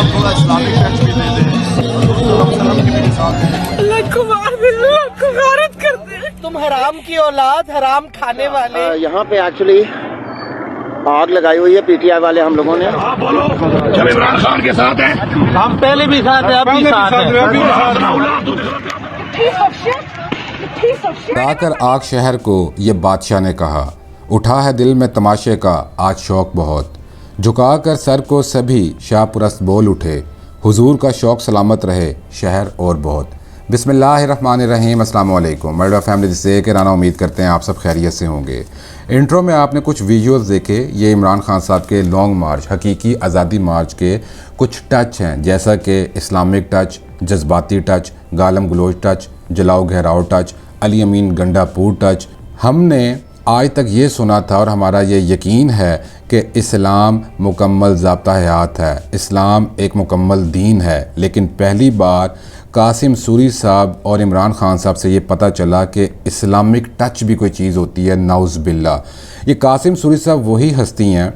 सब थोड़ा Islamic touch भी दे दें, सल्लम की भी मिसाल दें। गौरत करते हैं तुम, हराम की औलाद, हराम खाने वाले। यहाँ पे एक्चुअली आग लगाई हुई है पीटीआई वाले हम लोगों ने। आप बोलो, जब इमरान खान के साथ हैं, हम पहले भी साथ हैं, अब भी साथ हैं। आकर आग शहर को ये बादशाह ने कहा, उठा है दिल में तमाशे का आज शौक बहुत, झुका कर सर को सभी शाहपुरस्त बोल उठे, हुजूर का शौक सलामत रहे शहर और बहुत। बिस्मिल्लाहिर्रहमानिर्रहीम, अस्सलाम वालेकुम मेरा फैमिली से के राना, उम्मीद करते हैं आप सब खैरियत से होंगे। इंट्रो में आपने कुछ विजुअल्स देखे, ये इमरान खान साहब के लॉन्ग मार्च, हकीकी आज़ादी मार्च के कुछ टच हैं, जैसा कि इस्लामिक टच, जज्बाती टच, गालम गलोच टच, जलाओ गहराओ टच, अली अमीन गंडापुर टच। हमने आज तक ये सुना था और हमारा ये यकीन है कि इस्लाम मुकम्मल ज़ाब्ता हयात है, इस्लाम एक मुकम्मल दीन है, लेकिन पहली बार कासिम सूरी साहब और इमरान खान साहब से ये पता चला कि इस्लामिक टच भी कोई चीज़ होती है। नाउज़ बिल्ला। ये कासिम सूरी साहब वही हस्ती हैं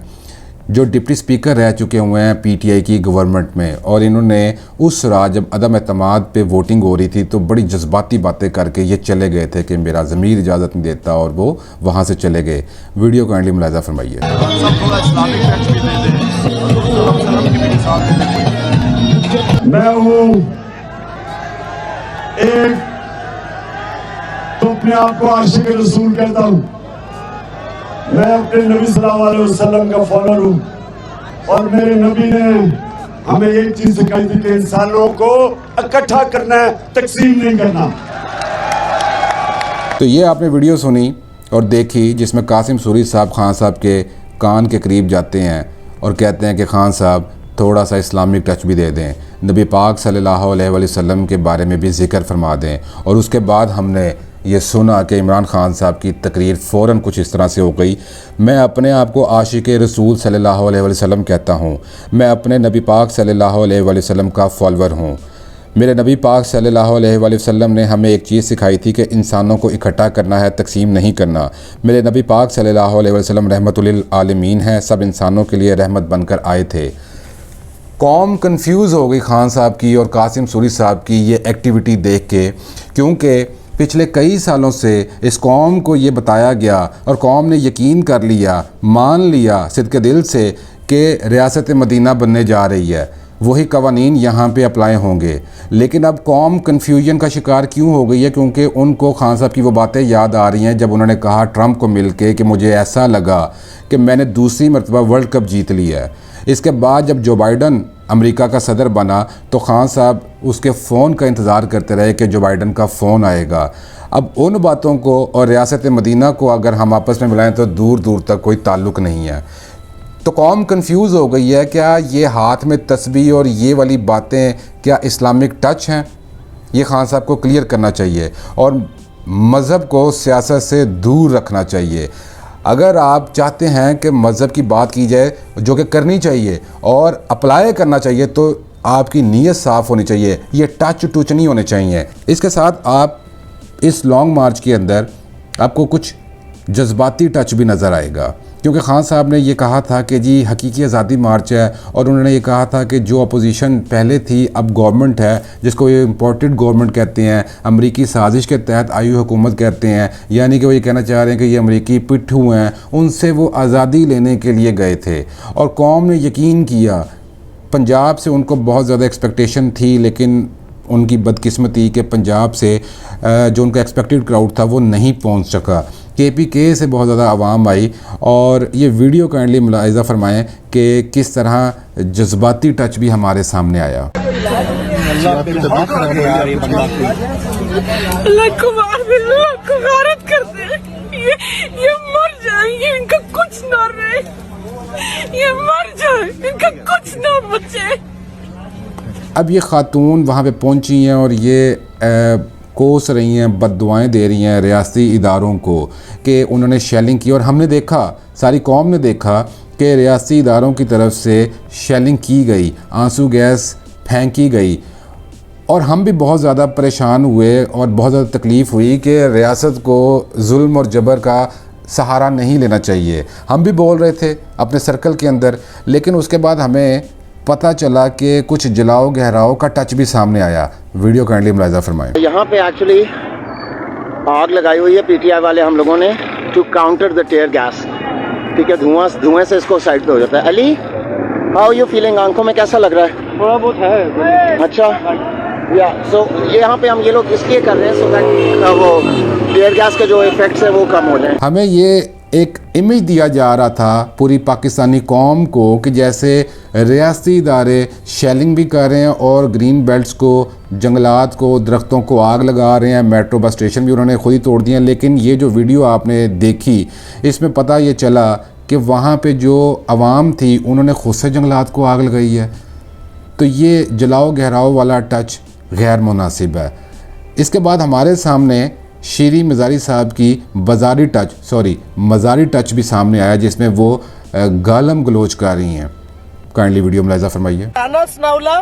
जो डिप्टी स्पीकर रह चुके हुए हैं पीटीआई की गवर्नमेंट में, और इन्होंने उस रात जब अदम एतमाद पे वोटिंग हो रही थी तो बड़ी जज्बाती बातें करके ये चले गए थे कि मेरा ज़मीर इजाज़त नहीं देता, और वो वहाँ से चले गए। वीडियो काइंडली मुलाहिज़ा फरमाइए। सब थोड़ा इस्लामिक टच भी दे दें, सल्लम की भी मिसाल दें। मैं हूँ एक, तो अपने आप को आशिक रसूल कहता हूँ। मैं अपने नबी सल्लल्लाहु अलैहि वसल्लम का फॉलोअर हूँ, और मेरे नबी ने हमें एक चीज सिखाई थी कि इंसानों को इकट्ठा करना है, तकसीम नहीं करना। तो ये आपने वीडियो सुनी और देखी जिसमें कासिम सूरी साहब खान साहब के कान के करीब जाते हैं और कहते हैं कि खान साहब थोड़ा सा इस्लामिक टच भी दे दें, नबी पाक सल्लल्लाहु अलैहि वसल्लम के बारे में भी ज़िक्र फरमा दें। और उसके बाद हमने ये सुना कि इमरान खान साहब की तकरीर फ़ौरन कुछ इस तरह से हो गई। मैं अपने आप को आशिक रसूल सल्लल्लाहु अलैहि वसल्लम कहता हूँ, मैं अपने नबी पाक सल्लल्लाहु अलैहि वसल्लम का फॉलोअर हूँ। मेरे नबी पाक सल्लल्लाहु अलैहि वसल्लम ने हमें एक चीज़ सिखाई थी कि इंसानों को इकट्ठा करना है, तकसीम नहीं करना। मेरे नबी पाक सल्लल्लाहु अलैहि वसल्लम रहमतुल आलमीन हैं, सब इंसानों के लिए रहमत बनकर आए थे। कौम कंफ्यूज हो गई खान साहब की और कासिम सूरी साहब की ये एक्टिविटी देख के, क्योंकि पिछले कई सालों से इस कौम को ये बताया गया और कौम ने यकीन कर लिया, मान लिया सिद्क़ दिल से कि रियासत मदीना बनने जा रही है, वही कवानीन यहाँ पे अप्लाई होंगे। लेकिन अब कौम कन्फ्यूजन का शिकार क्यों हो गई है? क्योंकि उनको खान साहब की वो बातें याद आ रही हैं जब उन्होंने कहा ट्रंप को मिल के कि मुझे ऐसा लगा कि मैंने दूसरी मरतबा वर्ल्ड कप जीत लिया है। इसके बाद जब जो बाइडन अमेरिका का सदर बना तो खान साहब उसके फ़ोन का इंतज़ार करते रहे कि जो बाइडन का फ़ोन आएगा। अब उन बातों को और रियासत मदीना को अगर हम आपस में मिलाएं तो दूर दूर तक कोई ताल्लुक़ नहीं है। तो कौम कंफ्यूज हो गई है, क्या ये हाथ में तस्बीह और ये वाली बातें क्या इस्लामिक टच हैं? ये खान साहब को क्लियर करना चाहिए और मज़हब को सियासत से दूर रखना चाहिए। अगर आप चाहते हैं कि मज़हब की बात की जाए, जो कि करनी चाहिए और अप्लाई करना चाहिए, तो आपकी नीयत साफ़ होनी चाहिए, ये टच टुच नहीं होने चाहिए। इसके साथ आप इस लॉन्ग मार्च के अंदर आपको कुछ जज्बाती टच भी नज़र आएगा, क्योंकि खान साहब ने ये कहा था कि जी हकीकी आज़ादी मार्च है, और उन्होंने ये कहा था कि जो अपोजिशन पहले थी अब गवर्नमेंट है, जिसको ये इम्पोर्टेड गवर्नमेंट कहते हैं, अमरीकी साजिश के तहत आई हुई हुकूमत कहते हैं, यानी कि वो ये कहना चाह रहे हैं कि ये अमरीकी पिट्ठू हैं, उनसे वो आज़ादी लेने के लिए गए थे। और कौम ने यकीन किया, पंजाब से उनको बहुत ज़्यादा एक्सपेक्टेशन थी, लेकिन उनकी बदकिस्मती कि पंजाब से जो उनका एक्सपेक्टेड क्राउड था वो नहीं पहुंच सका। KPK से बहुत ज़्यादा आवाम आई, और ये वीडियो काइंडली मुलाहिज़ा फरमाएं कि किस तरह जज्बाती टच भी हमारे सामने आया। गौरत करते हैं, ये मर जाएंगे, इनका कुछ ना रहे, ये मर जाए, इनका कुछ ना बचे। अब ये खातून वहाँ पे पहुँची हैं और ये कोस रही हैं, बद्दुआएं दे रही हैं रियासती इदारों को कि उन्होंने शेलिंग की, और हमने देखा, सारी कौम ने देखा कि रियासती इदारों की तरफ से शेलिंग की गई, आंसू गैस फेंकी गई, और हम भी बहुत ज़्यादा परेशान हुए और बहुत ज़्यादा तकलीफ़ हुई कि रियासत को जुल्म और जबर का सहारा नहीं लेना चाहिए। हम भी बोल रहे थे अपने सर्कल के अंदर, लेकिन उसके बाद हमें पता चला कि कुछ जलाओ गहराओ का टच भी सामने आया। वीडियो काइंडली मुलाहिजा फरमाएं। यहाँ पे एक्चुअली आग लगाई हुई है पीटीआई वाले हम लोगों ने to counter the tear gas. ठीक है, धुआं से इसको साइड पे हो जाता है। Ali, how you feeling? आंखों में कैसा लग रहा है? थोड़ा बहुत है। अच्छा, या सो यहाँ पे हम ये लोग इसलिए कर रहे हैं सो दैट वो टेयर गैस के जो इफेक्ट्स है वो कम हो जाए। हमें ये एक इमेज दिया जा रहा था पूरी पाकिस्तानी कौम को कि जैसे रियासती इदारे शेलिंग भी कर रहे हैं और ग्रीन बेल्ट्स को, जंगलात को, दरख्तों को आग लगा रहे हैं। मेट्रो बस स्टेशन भी उन्होंने खुद ही तोड़ दिए हैं। लेकिन ये जो वीडियो आपने देखी, इसमें पता ये चला कि वहाँ पे जो आवाम थी उन्होंने खुद से जंगलात को आग लगाई है। तो ये जलाओ गहराओ वाला टच गैर मुनासिब है। इसके बाद हमारे सामने शीरी मज़ारी साहब की मज़ारी टच भी सामने आया, जिसमें वो गालम गलोच कर रही हैं। काइंडली वीडियो मुलाहिजा फरमाइए। आना सनाउला,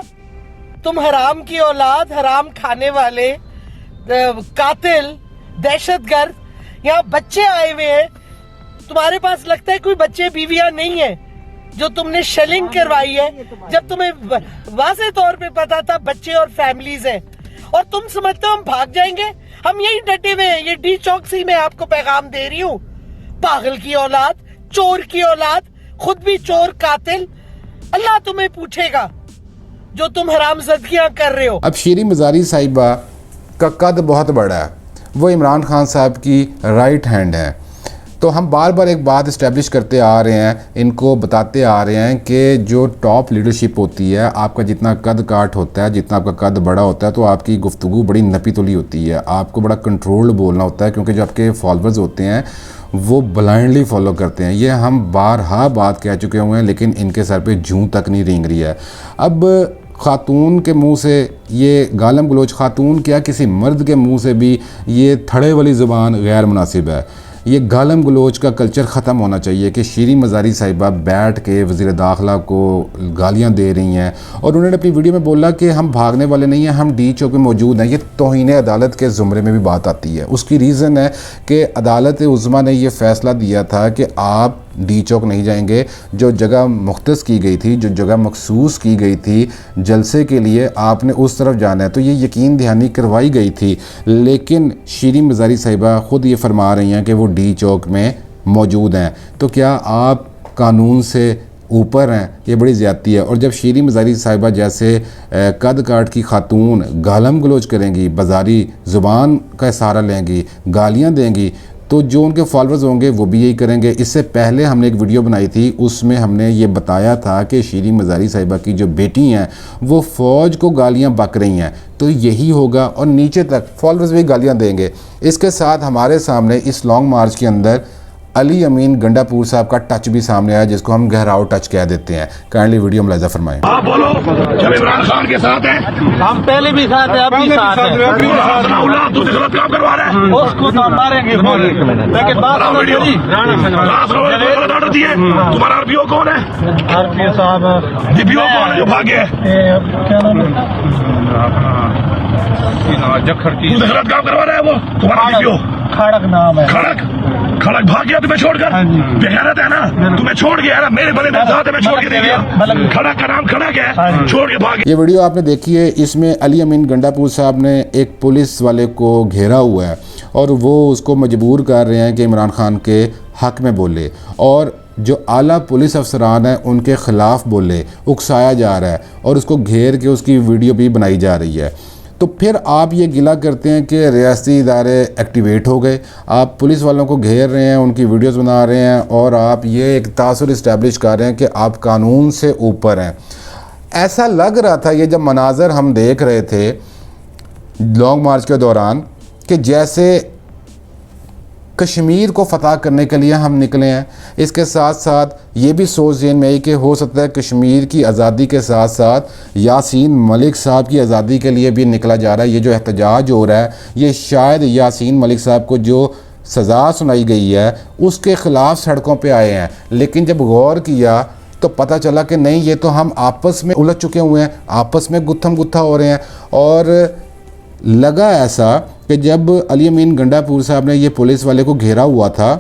तुम हराम की औलाद, हराम खाने वाले, कातिल, दहशतगर्द, यहाँ बच्चे आए हुए हैं। तुम्हारे पास लगता है कोई बच्चे बीवियां नहीं है जो तुमने शेलिंग करवाई है, जब तुम्हें वाज़े तौर पे पता था बच्चे और फैमिलीज हैं, और तुम समझते हो हम भाग जाएंगे। हम यही डटे हुए हैं। ये डी चौकसी में आपको पैगाम दे रही हूँ। पागल की औलाद, चोर की औलाद, खुद भी चोर, कातिल। अल्लाह तुम्हें पूछेगा जो तुम हरामज़दगियां कर रहे हो। अब शीरी मज़ारी साहिबा का कद बहुत बड़ा है, वो इमरान खान साहब की राइट हैंड है। तो हम बार बार एक बात इस्टेब्लिश करते आ रहे हैं, इनको बताते आ रहे हैं कि जो टॉप लीडरशिप होती है, आपका जितना कद काट होता है, जितना आपका कद बड़ा होता है, तो आपकी गुफ्तगू बड़ी नपी तुली होती है। आपको बड़ा कंट्रोल्ड बोलना होता है, क्योंकि जो आपके फॉलोअर्स होते हैं वो ब्लाइंडली फॉलो करते हैं। ये हम बारहा बात कह चुके हुए हैं, लेकिन इनके सर पे जूं तक नहीं रेंग रही है। अब ख़ातून के मुंह से ये गालम गलोच, ख़ातून क्या किसी मर्द के मुंह से भी ये थड़े वाली ज़ुबान गैर मुनासिब है। ये गालम गलोच का कल्चर ख़त्म होना चाहिए कि शीरी मज़ारी साहिबा बैठ के वज़ीर दाखिला को गालियां दे रही हैं, और उन्होंने अपनी वीडियो में बोला कि हम भागने वाले नहीं हैं, हम डी चौक में मौजूद हैं। ये तौहीन अदालत के ज़ुमरे में भी बात आती है। उसकी रीज़न है कि अदालत उज़्मा ने यह फ़ैसला दिया था कि आप डी चौक नहीं जाएंगे। जो जगह मुख्तस की गई थी, जो जगह मखसूस की गई थी जलसे के लिए, आपने उस तरफ जाना है। तो ये यकीन दहानी करवाई गई थी, लेकिन शीरी मज़ारी साहिबा ख़ुद ये फरमा रही हैं कि वो डी चौक में मौजूद हैं। तो क्या आप कानून से ऊपर हैं? ये बड़ी ज़्यादती है। और जब शीरी मज़ारी साहिबा जैसे कद काट की खातून गालम गलोच करेंगी, बाजारी ज़ुबान का सहारा लेंगी, गालियाँ देंगी, तो जो उनके फॉलोअर्स होंगे वो भी यही करेंगे। इससे पहले हमने एक वीडियो बनाई थी, उसमें हमने ये बताया था कि शीरी मज़ारी साहिबा की जो बेटी हैं वो फ़ौज को गालियां बक रही हैं। तो यही होगा, और नीचे तक फॉलोअर्स भी गालियां देंगे। इसके साथ हमारे सामने इस लॉन्ग मार्च के अंदर अली अमीन गंडापुर साहब का टच भी सामने आया, जिसको हम गहराव टच कह देते हैं। काइंडली वीडियो मुलाहिजा फरमाएं। आप बोलो, जब इमरान खान के साथ हैं, हम पहले भी साथ हैं, अब भी साथ हैं। दूसरी गलत काम करवा रहे हैं, उसको तो मारेंगे, लेकिन बात ऑर्डर दिए। तुम्हारा आरपीओ कौन है? आरपीओ साहब, डीपीओ कौन है जो भागे? क्या नाम है? जखड़ की गलत काम करवा रहे हैं वो। तुम्हारा डीपीओ खड़क नाम है। खड़क भाग गया तुम्हें छोड़कर। बेगैरत है ना, तुम्हें छोड़ गया ना, मेरे बड़े मेरे साथ है, मैं छोड़ के दे दिया। खड़क का नाम खड़क है, छोड़ के भाग गया। ये वीडियो आपने देखी है, इसमें अली अमीन गंडापुर साहब ने एक पुलिस वाले को घेरा हुआ है और वो उसको मजबूर कर रहे हैं कि इमरान खान के हक में बोले, और जो आला पुलिस अफसरान हैं उनके ख़िलाफ़ बोले, उकसाया जा रहा है, और उसको घेर के उसकी वीडियो भी बनाई जा रही है। तो फिर आप ये गिला करते हैं कि रियासती इदारे एक्टिवेट हो गए, आप पुलिस वालों को घेर रहे हैं, उनकी वीडियोस बना रहे हैं, और आप ये एक तासुर इस्टेब्लिश कर रहे हैं कि आप कानून से ऊपर हैं। ऐसा लग रहा था ये जब मनाजर हम देख रहे थे लॉन्ग मार्च के दौरान कि जैसे कश्मीर को फ़तह करने के लिए हम निकले हैं। इसके साथ साथ ये भी सोच ज़हन में आई कि हो सकता है कश्मीर की आज़ादी के साथ साथ यासीन मलिक साहब की आज़ादी के लिए भी निकला जा रहा है। ये जो एहतजाज हो रहा है, ये शायद यासीन मलिक साहब को जो सज़ा सुनाई गई है उसके ख़िलाफ़ सड़कों पर आए हैं। लेकिन जब गौर किया तो पता चला कि नहीं, ये तो हम आपस में उलझ चुके हुए हैं, आपस में गुत्थम गुत्था हो रहे हैं। और लगा ऐसा कि जब अली अमीन गंडापुर साहब ने ये पुलिस वाले को घेरा हुआ था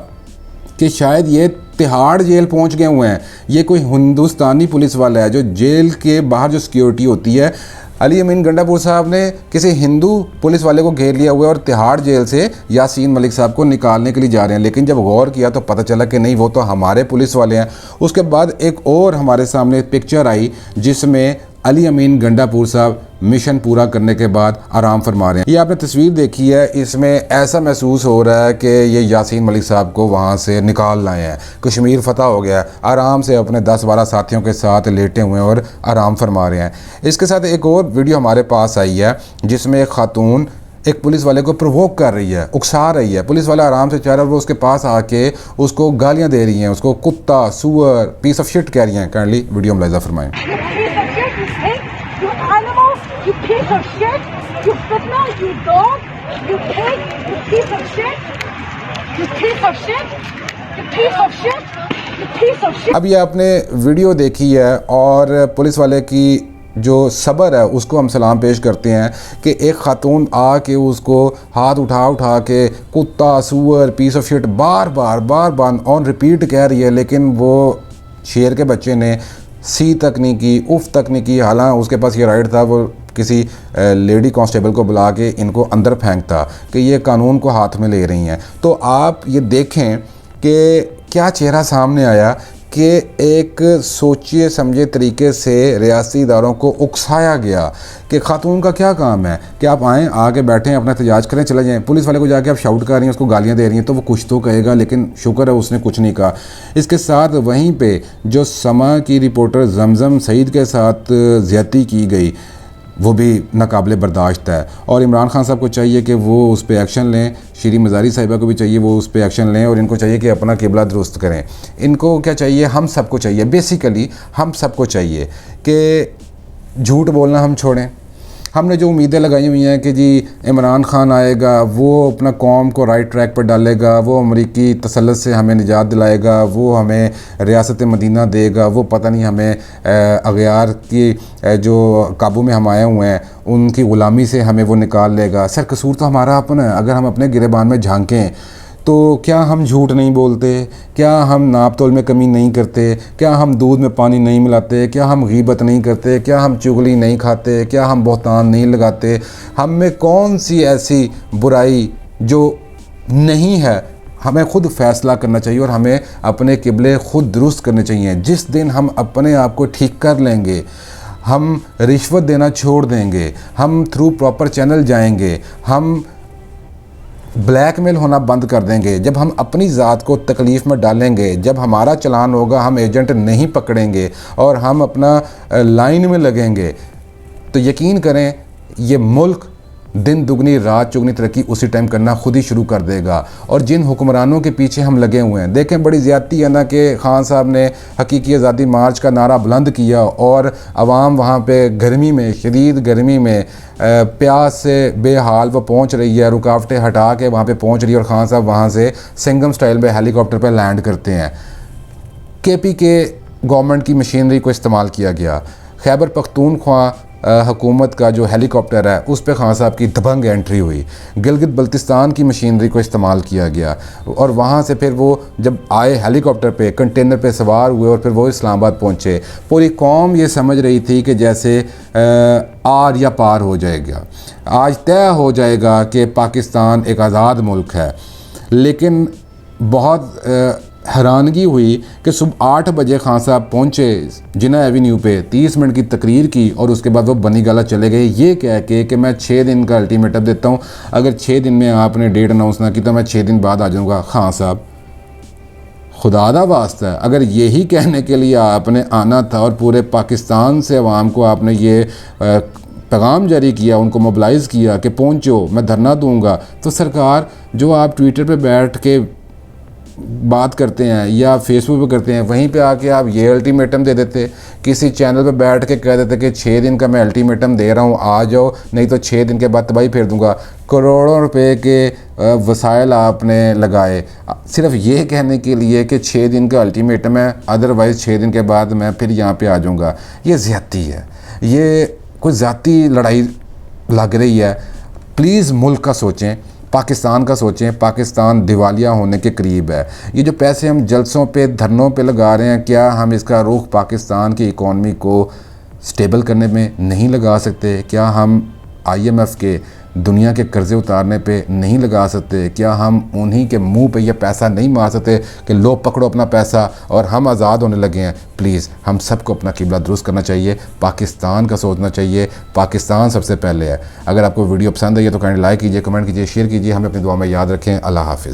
कि शायद ये तिहाड़ जेल पहुंच गए हुए हैं। ये कोई हिंदुस्तानी पुलिस वाला है जो जेल के बाहर जो सिक्योरिटी होती है, अली अमीन गंडापुर साहब ने किसी हिंदू पुलिस वाले को घेर लिया हुआ है और तिहाड़ जेल से यासीन मलिक साहब को निकालने के लिए जा रहे हैं। लेकिन जब गौर किया तो पता चला कि नहीं, वो तो हमारे पुलिस वाले हैं। उसके बाद एक और हमारे सामने पिक्चर आई जिसमें अली अमीन गंडापुर साहब मिशन पूरा करने के बाद आराम फरमा रहे हैं। ये आपने तस्वीर देखी है, इसमें ऐसा महसूस हो रहा है कि ये यासीन मलिक साहब को वहाँ से निकाल लाए हैं। कश्मीर फतह हो गया है, आराम से अपने 10-12 साथियों के साथ लेटे हुए हैं और आराम फरमा रहे हैं। इसके साथ एक और वीडियो हमारे पास आई है जिसमें एक खातून एक पुलिस वाले को प्रोवोक कर रही है, उकसा रही है। पुलिस वाला आराम से चल रहा है, वो उसके पास आके उसको गालियाँ दे रही हैं, उसको कुत्ता, सुअर, पीस ऑफ शिट कह रही हैं। काइंडली वीडियो मुलाहिजा फरमाएं। You piece of shit! You fitna! You dog! You pig! You piece of shit! You piece of shit! You piece of shit! You piece of shit! अब ये आपने video देखी है और पुलिस वाले की जो सब्र है उसको हम सलाम पेश करते हैं कि एक खातून आके उसको हाथ उठा के कुत्ता, सुअर, पीस ऑफ शिट बार बार ऑन रिपीट कह रही है। लेकिन वो शेर के बच्चे ने सी तक नहीं की, उफ तक नहीं की। हालांकि उसके पास ये राइट था, वो किसी लेडी कांस्टेबल को बुला के इनको अंदर फेंकता कि ये कानून को हाथ में ले रही हैं। तो आप ये देखें कि क्या चेहरा सामने आया कि एक सोचिए समझे तरीके से रियासती इदारों को उकसाया गया कि खातून का क्या काम है कि आप आएँ, आके बैठें, अपना एहतजाज करें, चले जाएं। पुलिस वाले को जाके आप शाउट कर रही हैं, उसको गालियां दे रही हैं, तो वो कुछ तो कहेगा, लेकिन शुक्र है उसने कुछ नहीं कहा। इसके साथ वहीं पे जो समा की रिपोर्टर जमजम सईद के साथ ज़्यादती की गई वो भी नाकाबिले बर्दाश्त है और इमरान खान साहब को चाहिए कि वो उस पर एक्शन लें। श्री मज़ारी साहिबा को भी चाहिए वो उस पर एक्शन लें और इनको चाहिए कि अपना किबला दुरुस्त करें। इनको क्या चाहिए, हम सबको चाहिए, बेसिकली हम सबको चाहिए कि झूठ बोलना हम छोड़ें। हमने जो उम्मीदें लगाई हुई हैं कि जी इमरान खान आएगा, वो अपना कौम को राइट ट्रैक पर डालेगा, वो अमरीकी तसल्लुत से हमें निजात दिलाएगा, वो हमें रियासत मदीना देगा, वो पता नहीं हमें अगयार की जो काबू में हम आए हुए हैं उनकी ग़ुलामी से हमें वो निकाल लेगा। सर कसूर तो हमारा अपना है। अगर हम अपने गिरेबान में झांकें तो क्या हम झूठ नहीं बोलते, क्या हम नाप तोल में कमी नहीं करते, क्या हम दूध में पानी नहीं मिलाते, क्या हम गीबत नहीं करते, क्या हम चुगली नहीं खाते, क्या हम बहतान नहीं लगाते। हम में कौन सी ऐसी बुराई जो नहीं है। हमें खुद फ़ैसला करना चाहिए और हमें अपने किबले खुद दुरुस्त करने चाहिए। जिस दिन हम अपने आप को ठीक कर लेंगे, हम रिश्वत देना छोड़ देंगे, हम थ्रू प्रॉपर चैनल जाएंगे, हम ब्लैकमेल होना बंद कर देंगे, जब हम अपनी ज़ात को तकलीफ़ में डालेंगे, जब हमारा चलान होगा हम एजेंट नहीं पकड़ेंगे और हम अपना लाइन में लगेंगे, तो यकीन करें ये मुल्क दिन दुगनी रात चुगनी तरक्की उसी टाइम करना खुद ही शुरू कर देगा। और जिन हुक्मरानों के पीछे हम लगे हुए हैं, देखें बड़ी ज़्यादती है ना कि खान साहब ने हकीकी आज़ादी मार्च का नारा बुलंद किया और आवाम वहाँ पे गर्मी में, शदीद गर्मी में प्यास से बेहाल वो पहुँच रही है, रुकावटें हटा के वहाँ पे पहुँच रही है और खान साहब वहाँ से सिंघम स्टाइल में हेलीकॉप्टर पर लैंड करते हैं। KP के गवर्नमेंट की मशीनरी को इस्तेमाल किया गया। खैबर पख्तूनख्वा हुकूमत का जो हेलीकॉप्टर है उस पर खान साहब की दबंग एंट्री हुई। गिलगित बल्तिस्तान की मशीनरी को इस्तेमाल किया गया और वहाँ से फिर वो जब आए हेलीकॉप्टर पे, कंटेनर पे सवार हुए और फिर वो इस्लामाबाद पहुँचे। पूरी कौम ये समझ रही थी कि जैसे आर या पार हो जाएगा, आज तय हो जाएगा कि पाकिस्तान एक आज़ाद मुल्क है। लेकिन बहुत हैरानगी हुई कि सुबह 8 बजे खान साहब पहुँचे जिना एवेन्यू पे, 30 मिनट की तकरीर की और उसके बाद वो बनी गाला चले गए, ये कह के कि मैं 6 दिन का अल्टीमेटम देता हूँ, अगर 6 दिन में आपने डेट अनाउंस ना की तो मैं 6 दिन बाद आ जाऊँगा। खान साहब खुदा दा वास्ता है, अगर यही कहने के लिए आपने आना था और पूरे पाकिस्तान से अवाम को आपने ये पैगाम जारी किया, उनको मोबिलाइज़ किया कि पहुँचो मैं धरना दूँगा, तो सरकार जो आप ट्विटर पे बैठ के बात करते हैं या फेसबुक पे करते हैं, वहीं पे आके आप ये अल्टीमेटम दे देते, किसी चैनल पे बैठ के कह देते कि 6 दिन का मैं अल्टीमेटम दे रहा हूँ, आ जाओ, नहीं तो 6 दिन के बाद तबाही फेर दूंगा। करोड़ों रुपए के वसाइल आपने लगाए सिर्फ ये कहने के लिए कि 6 दिन का अल्टीमेटम है, अदरवाइज़ 6 दिन के बाद मैं फिर यहाँ पे आ जाऊँगा। ये ज़्यादती है, ये कोई ज़ाती लड़ाई लग रही है। प्लीज़ मुल्क का सोचें, पाकिस्तान का सोचें, पाकिस्तान दिवालिया होने के करीब है। ये जो पैसे हम जलसों पे धरनों पे लगा रहे हैं, क्या हम इसका रुख पाकिस्तान की इकॉनमी को स्टेबल करने में नहीं लगा सकते? क्या हम IMF के दुनिया के कर्ज़े उतारने पे नहीं लगा सकते? क्या हम उन्हीं के मुंह पे यह पैसा नहीं मार सकते कि लो पकड़ो अपना पैसा और हम आज़ाद होने लगे हैं? प्लीज़ हम सबको अपना किबला दुरुस्त करना चाहिए, पाकिस्तान का सोचना चाहिए। पाकिस्तान सबसे पहले है। अगर आपको वीडियो पसंद आई है तो काइंडली लाइक कीजिए, कमेंट कीजिए, शेयर कीजिए। हमें अपनी दुआ में याद रखें। अल्लाह हाफिज़।